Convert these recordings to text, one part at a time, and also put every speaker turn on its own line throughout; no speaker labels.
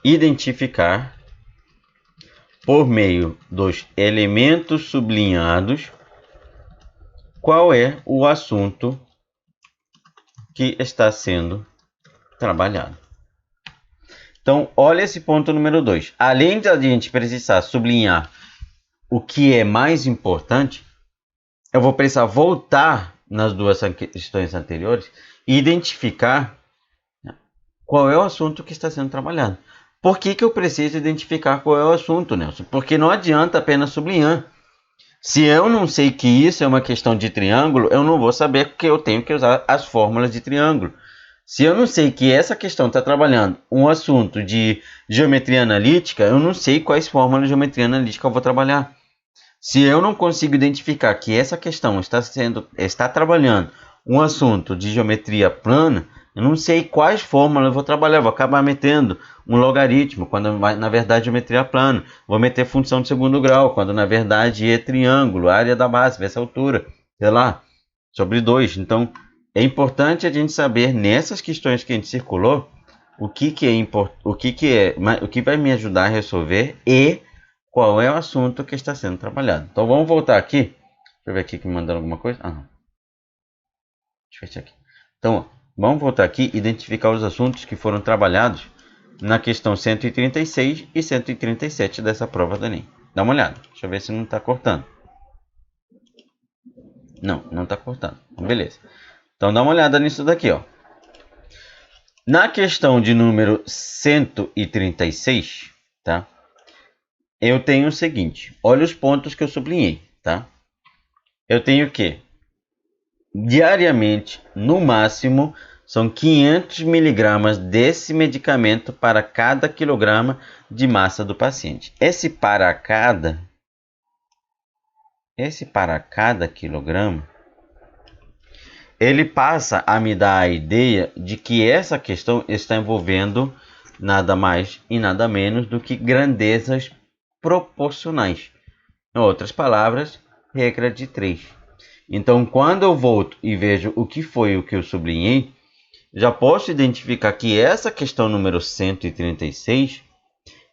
identificar, por meio dos elementos sublinhados, qual é o assunto que está sendo trabalhado. Então, olha esse ponto número 2. Além de a gente precisar sublinhar o que é mais importante, eu vou precisar voltar nas duas questões anteriores e identificar qual é o assunto que está sendo trabalhado. Por que eu preciso identificar qual é o assunto, Nelson? Porque não adianta apenas sublinhar. Se eu não sei que isso é uma questão de triângulo, eu não vou saber que eu tenho que usar as fórmulas de triângulo. Se eu não sei que essa questão está trabalhando um assunto de geometria analítica, eu não sei quais fórmulas de geometria analítica eu vou trabalhar. Se eu não consigo identificar que essa questão está trabalhando um assunto de geometria plana, eu não sei quais fórmulas eu vou trabalhar. Eu vou acabar metendo um logaritmo, quando na verdade geometria plana. Vou meter função de segundo grau, quando na verdade é triângulo, área da base, essa altura, sei lá, sobre 2. Então, é importante a gente saber nessas questões que a gente circulou o que vai me ajudar a resolver e qual é o assunto que está sendo trabalhado. Então vamos voltar aqui. Deixa eu ver aqui que me mandaram alguma coisa. Ah, não. Deixa eu fechar aqui. Então, vamos voltar aqui e identificar os assuntos que foram trabalhados na questão 136 e 137 dessa prova do Enem. Dá uma olhada. Deixa eu ver se não está cortando. Não está cortando. Beleza. Então dá uma olhada nisso daqui, ó. Na questão de número 136, tá? Eu tenho o seguinte, olha os pontos que eu sublinhei, tá? Eu tenho que, diariamente, no máximo, são 500 miligramas desse medicamento para cada quilograma de massa do paciente. Esse para cada quilograma, ele passa a me dar a ideia de que essa questão está envolvendo nada mais e nada menos do que grandezas proporcionais. Em outras palavras, regra de 3. Então, quando eu volto e vejo o que foi o que eu sublinhei, já posso identificar que essa questão número 136,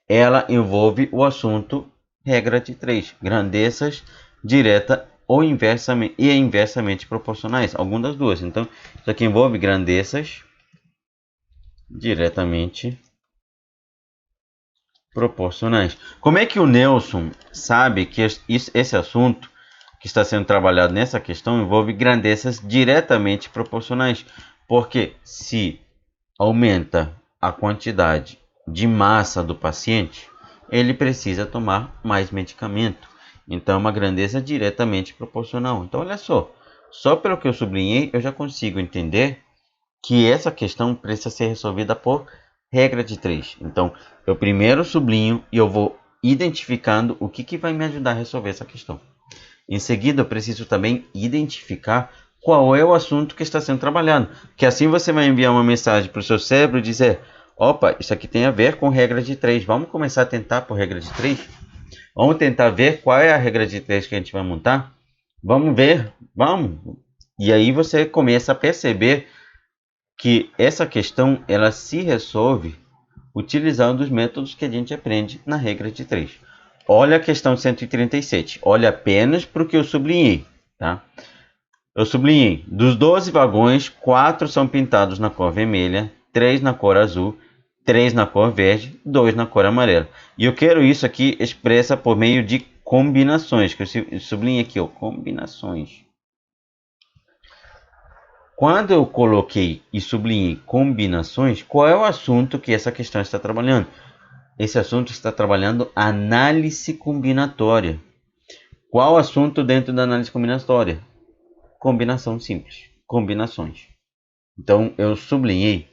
ela envolve o assunto regra de 3, grandezas direta ou inversamente proporcionais, alguma das duas. Então, isso aqui envolve grandezas diretamente proporcionais. Como é que o Nelson sabe que esse assunto que está sendo trabalhado nessa questão envolve grandezas diretamente proporcionais? Porque se aumenta a quantidade de massa do paciente, ele precisa tomar mais medicamento. Então, é uma grandeza diretamente proporcional. Então, olha só pelo que eu sublinhei, eu já consigo entender que essa questão precisa ser resolvida por regra de 3. Então, eu primeiro sublinho e eu vou identificando o que vai me ajudar a resolver essa questão. Em seguida, eu preciso também identificar qual é o assunto que está sendo trabalhado. Que assim você vai enviar uma mensagem para o seu cérebro e dizer: opa, isso aqui tem a ver com regra de 3. Vamos começar a tentar por regra de 3? Vamos tentar ver qual é a regra de 3 que a gente vai montar? Vamos ver, vamos. E aí você começa a perceber que essa questão ela se resolve utilizando os métodos que a gente aprende na regra de 3. Olha a questão 137. Olha apenas para o que eu sublinhei, tá? Eu sublinhei, dos 12 vagões, 4 são pintados na cor vermelha, 3 na cor azul, 3 na cor verde, 2 na cor amarela. E eu quero isso aqui expressa por meio de combinações, que eu sublinhei aqui, ó, combinações. Quando eu coloquei e sublinhei combinações, qual é o assunto que essa questão está trabalhando? Esse assunto está trabalhando análise combinatória. Qual assunto dentro da análise combinatória? Combinação simples, combinações. Então, eu sublinhei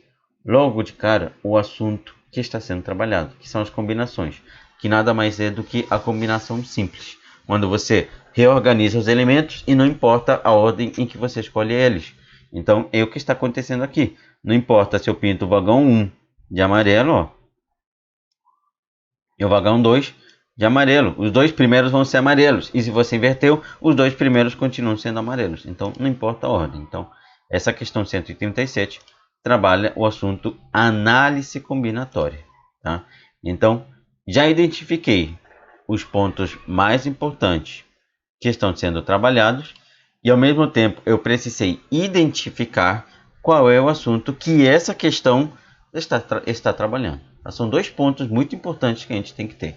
logo de cara o assunto que está sendo trabalhado, que são as combinações, que nada mais é do que a combinação simples, quando você reorganiza os elementos e não importa a ordem em que você escolhe eles. Então, é o que está acontecendo aqui. Não importa se eu pinto o vagão 1 de amarelo, ó, e o vagão 2 de amarelo. Os dois primeiros vão ser amarelos. E se você inverteu, os dois primeiros continuam sendo amarelos. Então, não importa a ordem. Então, essa questão 137 trabalha o assunto análise combinatória. tá? Então, já identifiquei os pontos mais importantes que estão sendo trabalhados e, ao mesmo tempo, eu precisei identificar qual é o assunto que essa questão está trabalhando. São dois pontos muito importantes que a gente tem que ter.